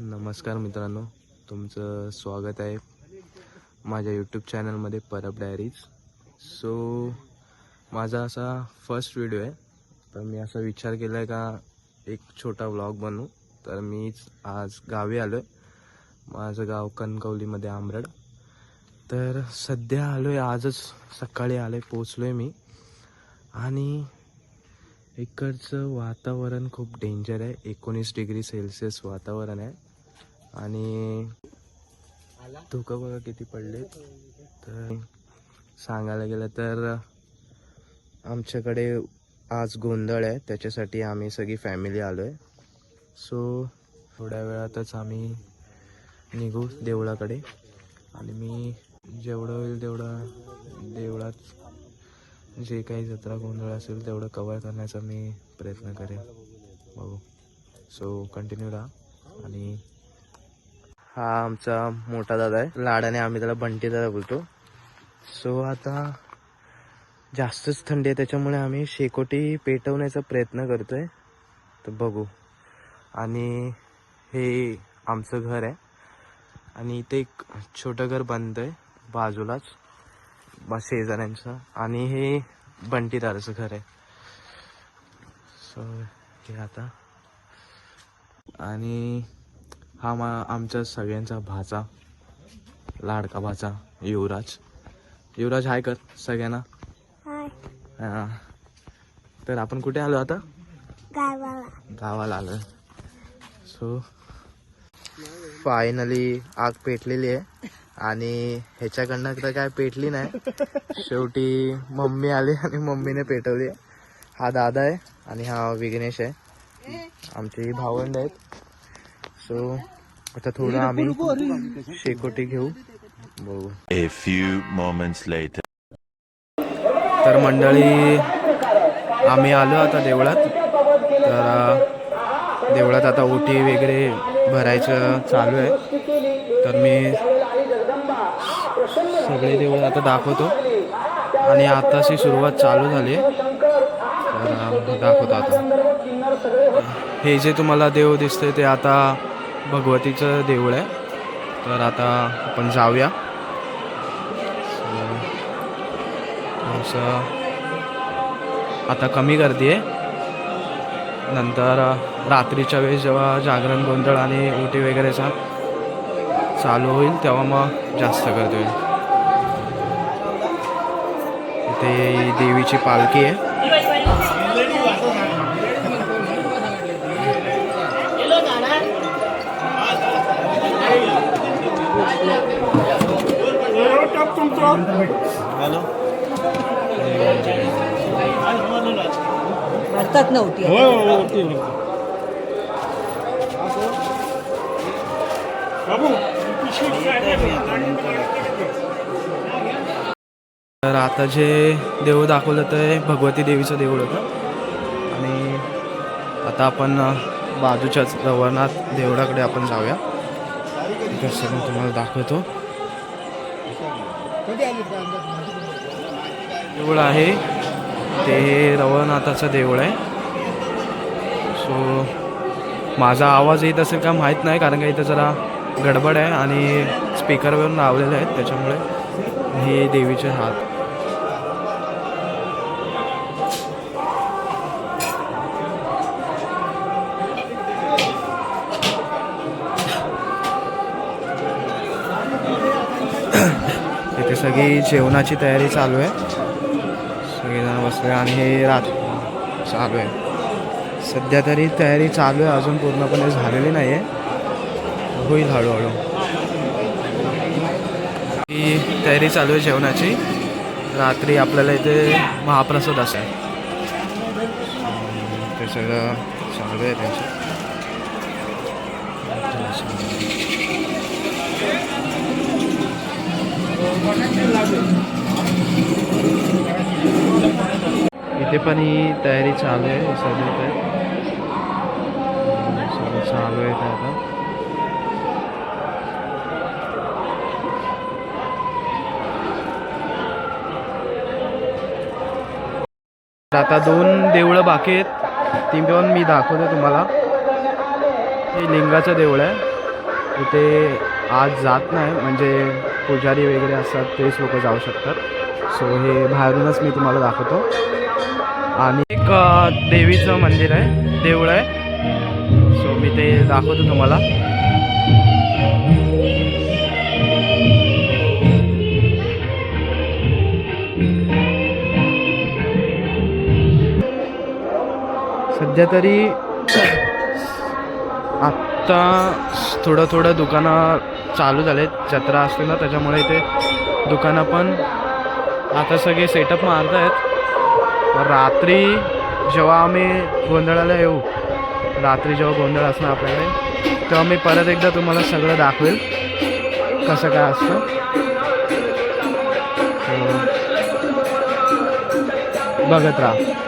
नमस्कार मित्रांनो, तुमचं स्वागत आहे माझ्या यूट्यूब चॅनलमध्ये परब डायरीज. सो माझा असा फर्स्ट व्हिडिओ आहे, तर मी असा विचार केला आहे का एक छोटा व्लॉग बनवू. तर मीच आज गावी आलो आहे. माझं गाव कणकवलीमध्ये आंबरड. तर सध्या आलो आहे, आजच सकाळी आलो आहे, पोचलो आहे मी. आणि इकडचं वातावरण खूप डेंजर आहे. 19 डिग्री सेल्सिअस वातावरण आहे. आणि धुकं बघा किती पडले. तर सांगायला गेलं तर आमच्याकडे आज गोंधळ आहे, त्याच्यासाठी आम्ही सगळी फॅमिली आलो आहे. सो थोड्या वेळातच आम्ही निघू देवळाकडे. आणि मी जेवढं होईल तेवढं देवळात जे काही जत्रा गोंधळ असेल तेवढं कव्हर करण्याचा मी प्रयत्न करेन. बघू. सो कंटिन्यू राहा. आणि हा आमचा मोठा दादा आहे, लाडाने आम्ही त्याला बंटी दादा बोलतो. सो आता जास्तच थंडी आहे, त्याच्यामुळे आम्ही शेकोटी पेटवण्याचा प्रयत्न करतोय. तर बघू. आणि हे आमचं घर आहे आणि इथे एक छोटं घर बनतं आहे बाजूलाच शेजाऱ्यांचं. आणि हे बंटीदाराचं घर आहे. सो हे आता. आणि हा आमच्या सगळ्यांचा भाचा, लाडका भाचा युवराज. युवराज हाय कर सगळ्यांना. हां. तर आपण कुठे आलो आता? गावाला आलो. सो फायनली आग पेटलेली आहे आणि ह्याच्याकडनं तर काय पेटली नाही. शेवटी मम्मी आली आणि मम्मीने पेटवली. हा दादा आहे आणि हा विघ्नेश आहे, आमचे भावंड आहेत. सो आता थोडं आम्ही शेकोटी घेऊ. बघू. A few moments later. तर मंडळी आम्ही आलो आता देवळात. तर देवळात आता ओटी वगैरे भरायचं चालू आहे. तर मी सगळे देवळं आता दाखवतो. आणि आताशी सुरुवात चालू झाली आहे, तर दाखवतो आता. हे जे तुम्हाला देव दिसते ते आता भगवतीचं देऊळ आहे. तर आता आपण जाऊया. असं आता कमी गर्दी आहे. नंतर रात्रीच्या वेळेस जेव्हा जागरण गोंधळ आणि ओटी वगैरेचा चालू होईल तेव्हा मग जास्त गर्दी होईल. इथे देवीची पालखी आहे. भारतात नव्हती. तर आता जे देऊळ दाखवलं ते भगवती देवीचं देऊळ होतं. आणि आता आपण बाजूच्याच रवळनाथ देवळाकडे आपण जाऊया. दर्शन तुम्हाला दाखवतो. देऊळ आहे ते रवळनाथाचं देऊळ आहे. सो माझा आवाज येत असेल का माहीत नाही, कारण का इथं जरा गडबड आहे आणि स्पीकरवरून लावलेले आहेत, त्याच्यामुळे. हे देवीचे हात. इथे सगळी जेवणाची तयारी चालू आहे. सगळेजण बसले आणि हे रात चालू आहे. सध्या तरी तयारी चालू आहे, अजून पूर्णपणे झालेली नाही आहे, होईल हळूहळू. ही तयारी चालू आहे जेवणाची. रात्री आपल्याला इथे महाप्रसाद असेल, ते सगळं चालू आहे त्यांचं. इथे पण ही तयारी चालू आहे. सगळं चालू आहे आता. आता 2 देवळं बाकी आहेत, ती पण मी दाखवतो तुम्हाला. हे लिंगाचं देऊळ आहे. इथे आज जात नाही, म्हणजे पुजारी वगैरे असतात तेच लोक जाऊ शकतात. सो हे बाहेरूनच मी तुम्हाला दाखवतो. आणि एक देवीचं मंदिर आहे, देऊळ आहे. सो मी ते दाखवतो तुम्हाला. सध्या तरी आत्ता थोडं दुकानं चालू झालेत. जत्रा असते ना, त्याच्यामुळे इथे दुकानं पण आता सगळे सेटअप मारत आहेत. रात्री जेव्हा आम्ही गोंधळाला येऊ, रात्री जेव्हा गोंधळ असणार आपल्याकडे, तेव्हा मी परत एकदा तुम्हाला सगळं दाखवेल कसं काय असतं. बघत राहा.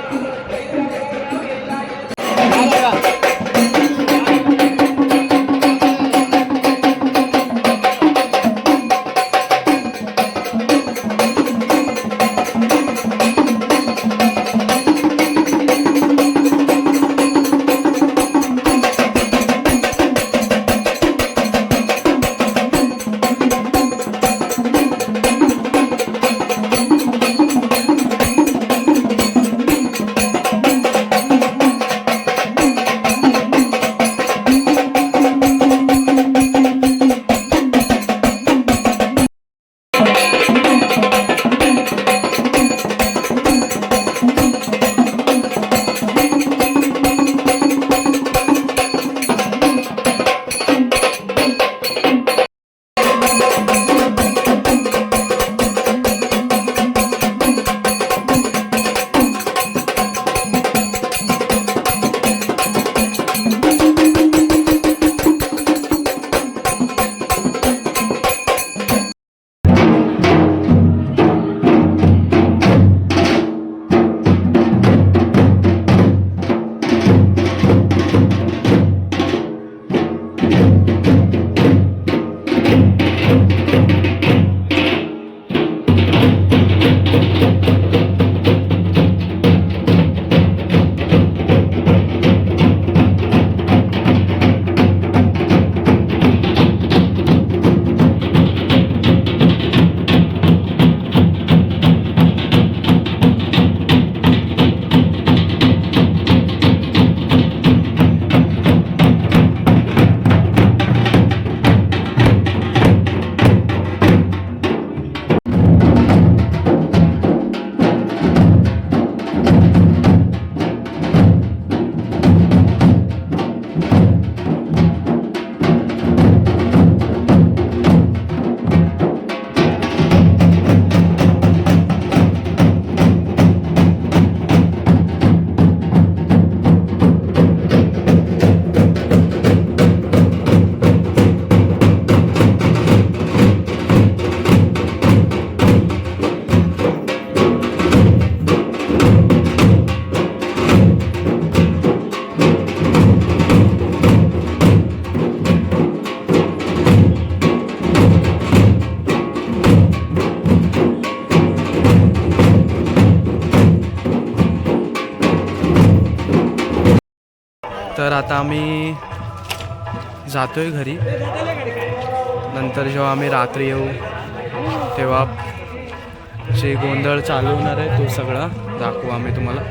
तर आता आम्ही जातोय घरी. नंतर जेव्हा आम्ही रात्री येऊ तेव्हा जे गोंधळ चालू होणार आहे तो सगळा दाखवू आम्ही तुम्हाला,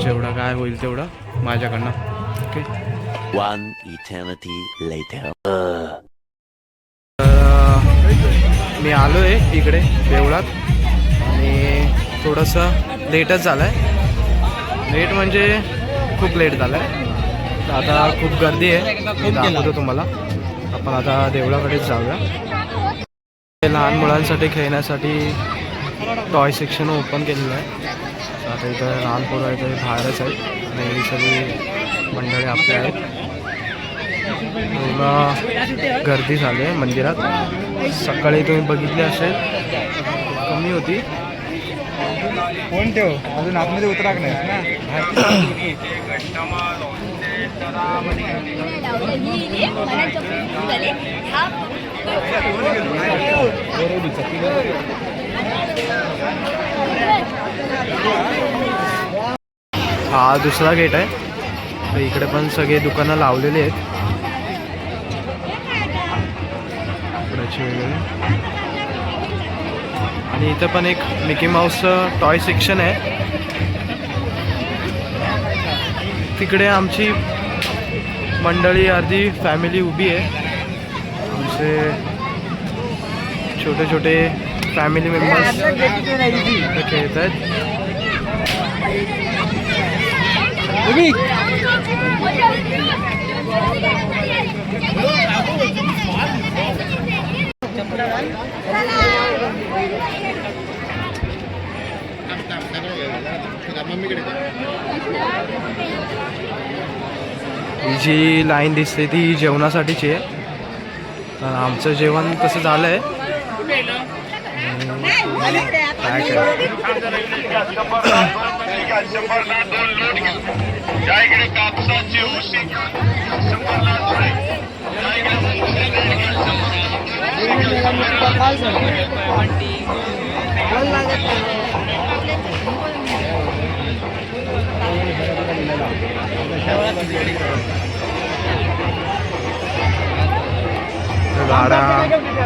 जेवढं काय होईल तेवढं माझ्याकडनं. ओके. One eternity later. मी आलो आहे इकडे देवळात आणि थोडंसं लेटच झालं आहे. लेट म्हणजे खूप लेट झालं आहे. आता खूप गर्दी आहे, मी दाखवतो तुम्हाला. आपण आता देवळाकडेच जाऊया. लहान मुलांसाठी खेळण्यासाठी टॉय सेक्शन ओपन केलेलं आहे. आता इथं लहान पोरं इथं बाहेरच आहेत आणि ही सगळी मंडळी आपल्या आहेत. पूर्ण गर्दी झाली आहे मंदिरात. सकाळी तुम्ही बघितली असेल कमी होती. फोन ठेव, अजून आतमध्ये उतराक नाही ना. हा दुसरा गेट आहे. तर इकडे पण सगळे दुकानं लावलेली आहेत. मुलांची वगैरे. आणि इथं पण एक मिकी माऊसचं टॉय सेक्शन आहे. तिकडे आमची मंडळी अर्धी फॅमिली उभी आहे. आमचे छोटे छोटे फॅमिली मेंबर्स खेळत आहेत. ही जी लाईन दिसते ती जेवणासाठीची आहे. तर आमचं जेवण तसं झालंय. काय गाडा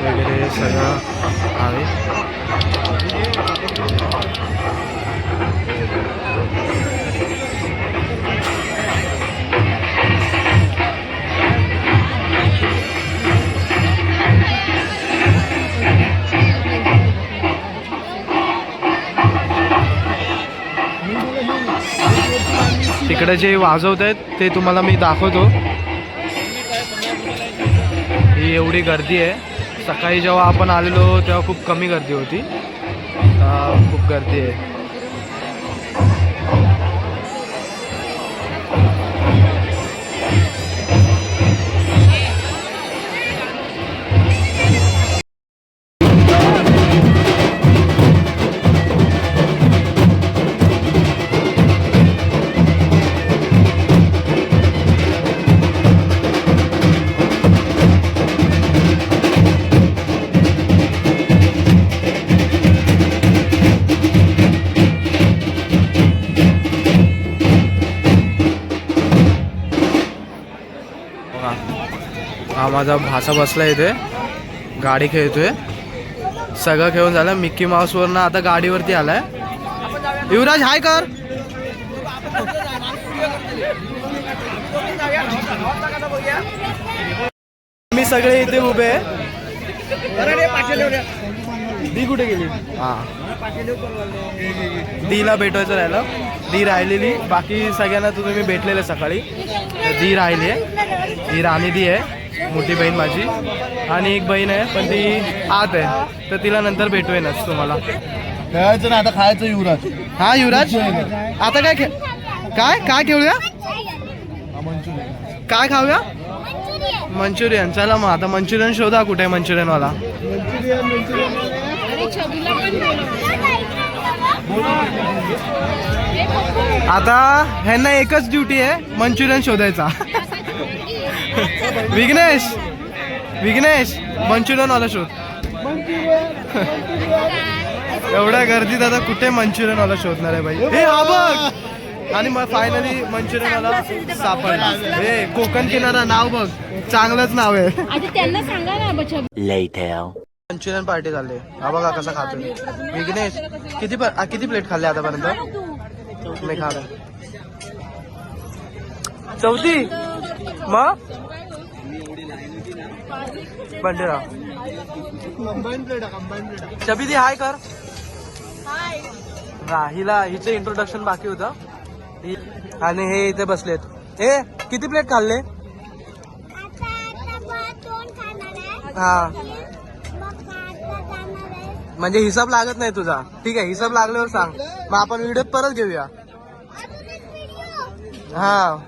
वगैरे सगळं आहे. तिकडे जे वाजवत आहेत ते तुम्हाला मी दाखवतो. ही एवढी गर्दी आहे. सकाळी जेव्हा आपण आलेलो तेव्हा खूप कमी गर्दी होती. आता खूप गर्दी आहे. हा माझा भाचा बसला इथे गाडी खेळतोय. सगळं खेळून झालं. मिक्की माऊसवरनं आता गाडीवरती आलाय. युवराज हाय कर. मी सगळे इथे उभे. दी कुठे गेली? हा दीला भेटवायचं राहिलं. दी राहिलेली. बाकी सगळ्यांना तुम्ही भेटलेलं सकाळी. दी राहिली आहे. ही राणी दी आहे मोठी बहीण माझी. आणि एक बहीण आहे पण ती आत आहे तर तिला नंतर भेटवेनच तुम्हाला. खेळायचं ना आता खायचं युवराज. हा युवराज आता काय काय काय खेळूया? काय खाऊया? मंचुरियन. चला मग आता मंचुरियन शोधा. कुठे आहे मंचुरियनवाला? आता ह्यांना एकच ड्युटी आहे मंचुरियन शोधायचा. विघ्नेश विघ्नेश मंचुरियनवाला शोध. एवढ्या गर्दीत आता कुठे मंचुरियनवाला शोधणार आहे बाई? हे हा बघ. आणि मग फायनली मंचुरियनवाला सापडला. हे कोकण किनारा नाव बघ. चांगलंच नाव आहे. त्यांना सांगा ना बच्चा. Later. मंचुरियन पार्टी चालली. हा बघा कसा खातोय विघ्नेश. किती प्लेट खाल्ले आतापर्यंत? मी खाल्लं 4थी. मग बंडेरा शबीदी हाय कर. हिला हिचं इंट्रोडक्शन बाकी होतं. आणि हे इथे बसलेत. हे किती प्लेट खाल्ले? हा म्हणजे हिसाब लागत नाही तुझा? ठीक आहे हिसाब लागल्यावर सांग. मग आपण व्हिडिओ परत घेऊया. हा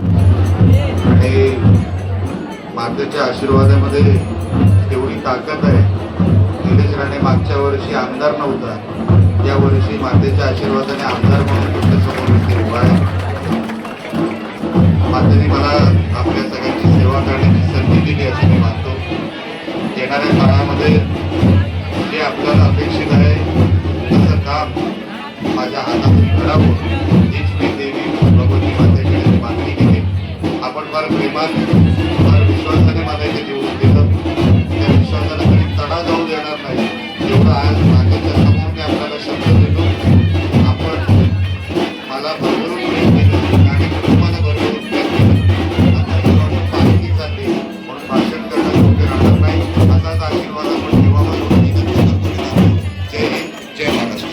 आणि मातेच्या आशीर्वादामध्ये तेवढी ताकद आहे. निलेश राणे मागच्या वर्षी आमदार नव्हता, या वर्षी मातेच्या आशीर्वादाने आमदार म्हणून तुमच्या समोर इथे उभा आहे. मातेने मला आपल्या सगळ्यांची सेवा करण्याची संधी दिली असे मी मानतो. येणाऱ्या काळामध्ये जे आपल्याला अपेक्षित आहे तसं काम माझ्या हातातून घडावं हीच मी देवी भगवती मातेकडे मागणी केली. आपण फार प्रेमाने फार विश्वासाने मला इथे निवडून दिलं. त्या विश्वासाला कधी तडा जाऊ देणार नाही. एवढं आज मातेच्या समोर मी आपल्याला शब्द देतो. आपण मला भरभरून प्रेम दिलं आणि तुम्हाला भरभरून प्रेम दिलं. आता ही वाटत पालखी चालली म्हणून भाषण करणं योग्य राहणार नाही. असाच आशीर्वाद आपण ठेवावा एवढं विनंती करतो. जय हिंद, जय महाराष्ट्र.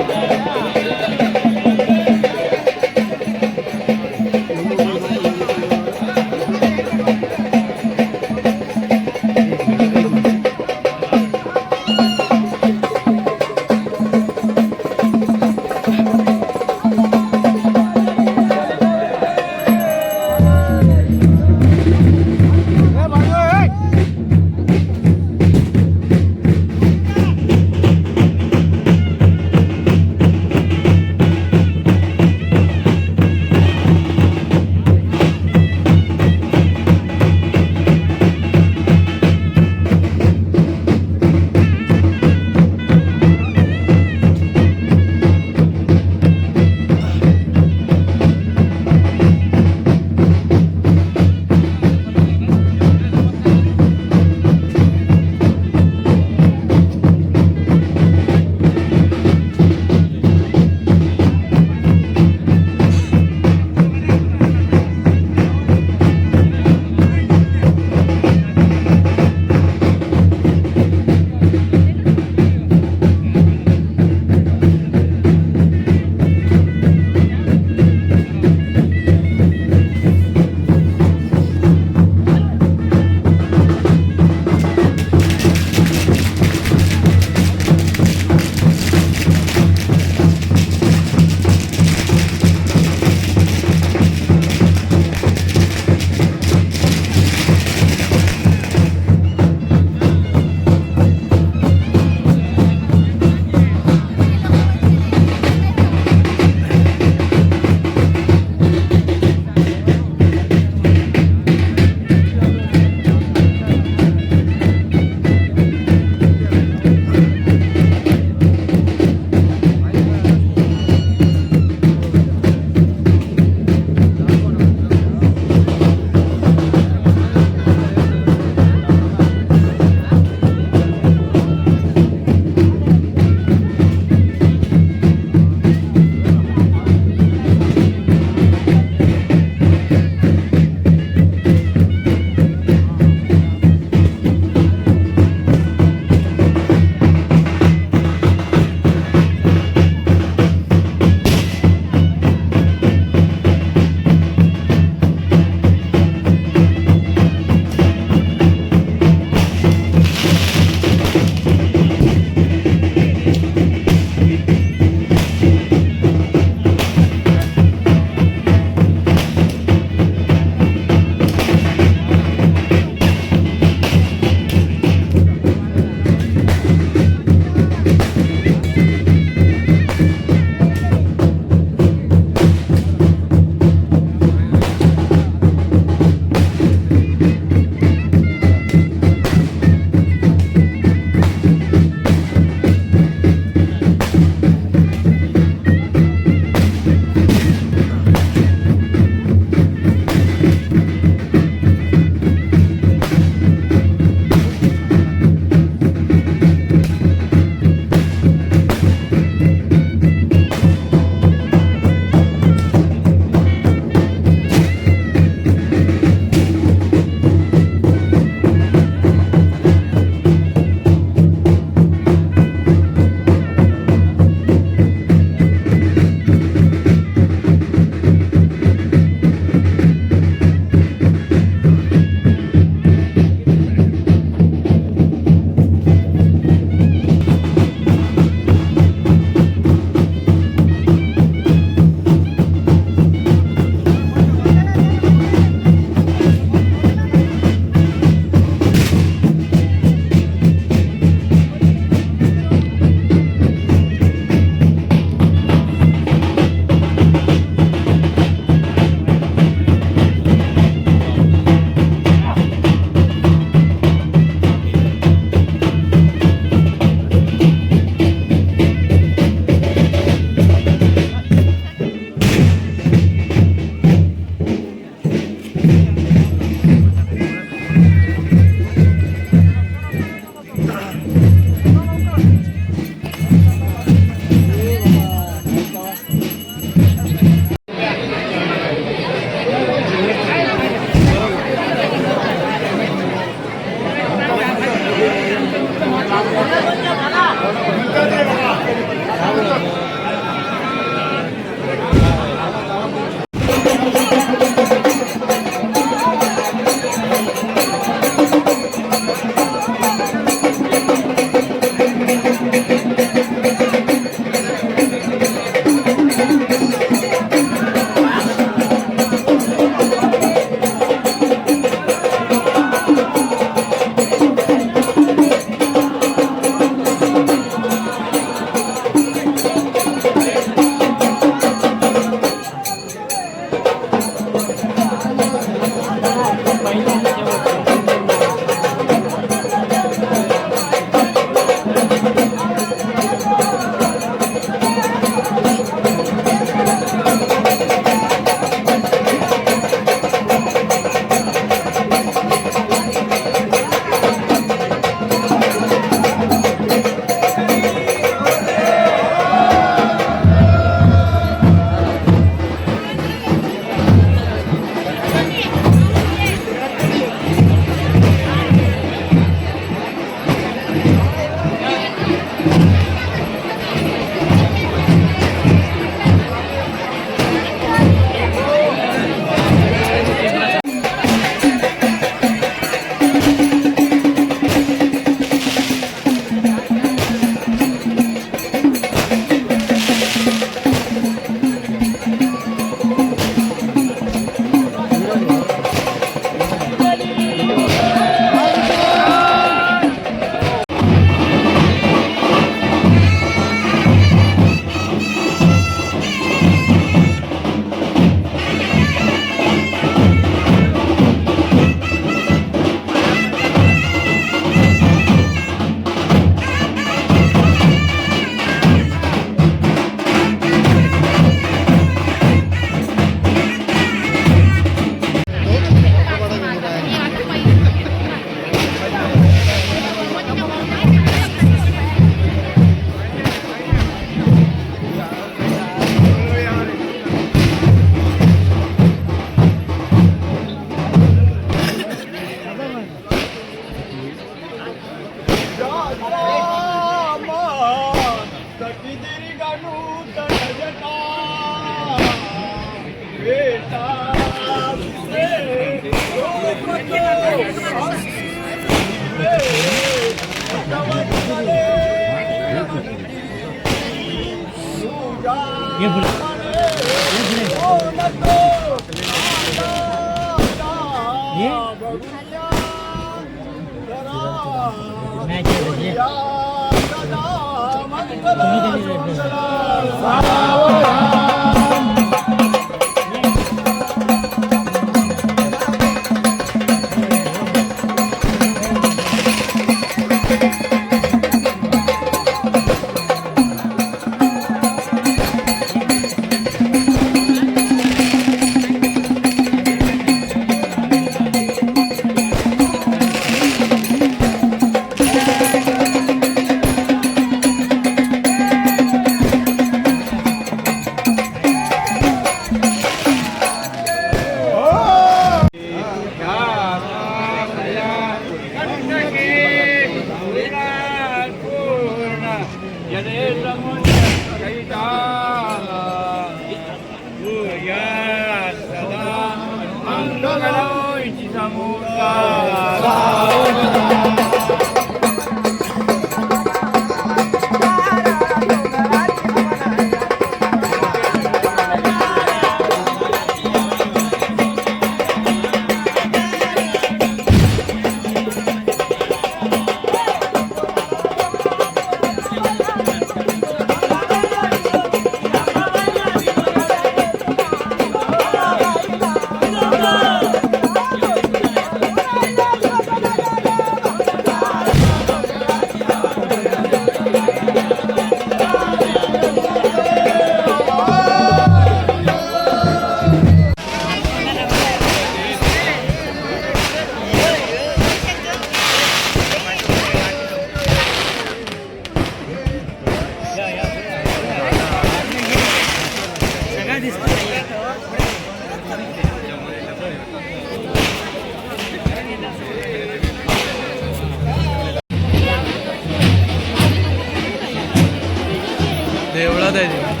देवळात आहे ते.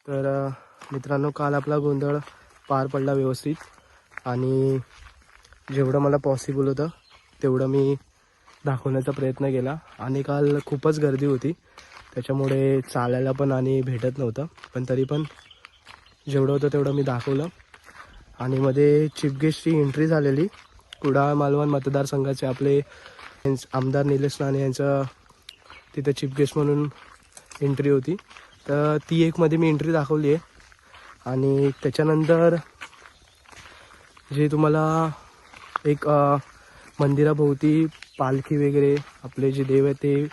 तर मित्रांनो, काल आपला गोंधळ पार पडला व्यवस्थित आणि जेवढं मला पॉसिबल होतं तेवढं मी दाखवण्याचा प्रयत्न केला. आणि काल खूपच गर्दी होती, त्याच्यामुळे चालायला पण आणि भेटत नव्हतं, पण तरी पण जेवढं होतं तेवढं मी दाखवलं. आणि मध्ये चीफ गेस्टची एंट्री झालेली. कुडाळ मालवण मतदारसंघाचे आपले आमदार निलेश राणे यांचं तिथे चीफ गेस्ट म्हणून एंट्री होती, तर ती एक मध्ये मी एंट्री दाखवली आहे. आणि त्याच्यानंतर जे तुम्हाला एक मंदिराभोवती पालखी वगैरे आपले जे देव आहेत ते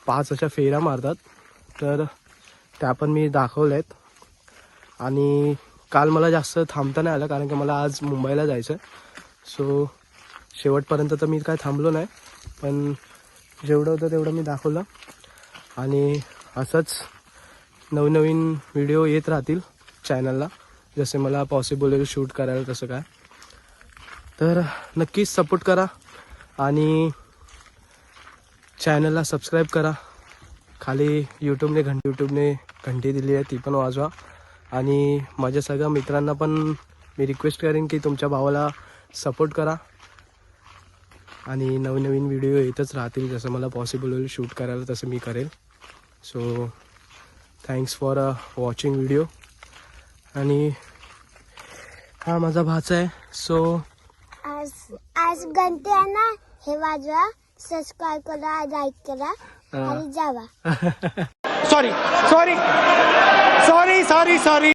5 अशा फेऱ्या मारतात, तर त्या पण मी दाखवल्या आहेत. आणि काल मला जास्त थांबता नाही आलं, कारण की मला आज मुंबईला जायचं आहे. सो शेवटपर्यंत तर मी काय थांबलो नाही, पण जेवढं होतं तेवढं मी दाखवलं. आणि असंच नवनवीन व्हिडिओ येत राहतील चॅनलला, जसे मला पॉसिबल होईल शूट करायला तसं काय. तर नक्कीच सपोर्ट करा आणि चॅनलला सबस्क्राईब करा. खाली यूट्यूबने घंटी दिली आहे, ती पण वाजवा. आणि माझ्या सगळ्या मित्रांना पण मी रिक्वेस्ट करेन की तुमच्या भावाला सपोर्ट करा. आणि नवीन व्हिडिओ येतच राहतील, जसं मला पॉसिबल होईल शूट करायला तसं मी करेल. So thanks for watching video. आणि हा माझा भाचा आहे. सो आज घंटे आहे ना, हे वाजवा, सबस्क्राईब करा, लाईक करा आणि जावा. सॉरी